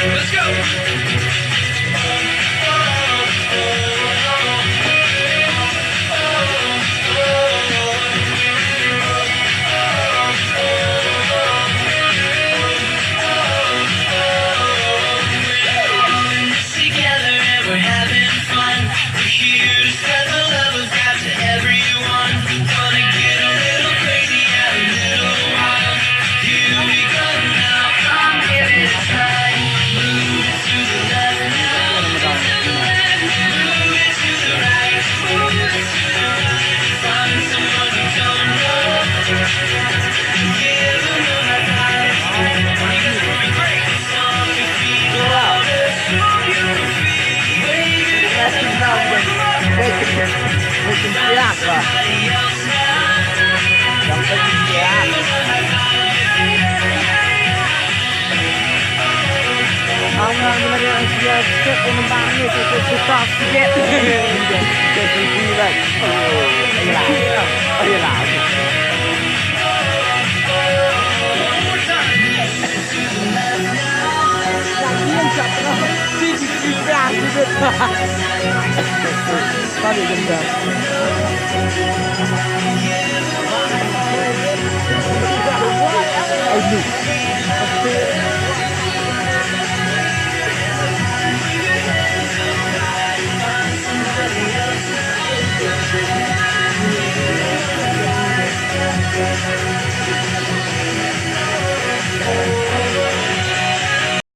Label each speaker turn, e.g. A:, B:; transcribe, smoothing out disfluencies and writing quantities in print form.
A: Let's go. Together and we're having fun. We're here to spread the love of God to everyone. Gonna get a little crazy and a little wild. Here we go now. Come give it a try. Move it to the left now. Move it to the left. Move it to the right. Move it to the right. Find someone you don't know. Give them a high five. You guys are doing great. Stomp your feet louder. Move your feet. Wave your hands
B: siapa?
A: somebody else now.
B: Yang penting siapa? Orang benar dia cek penumpangnya itu susah sikit. Jadi bulat. Ayolah. Yang tak pernah dibilang sudah. Tadi dendam.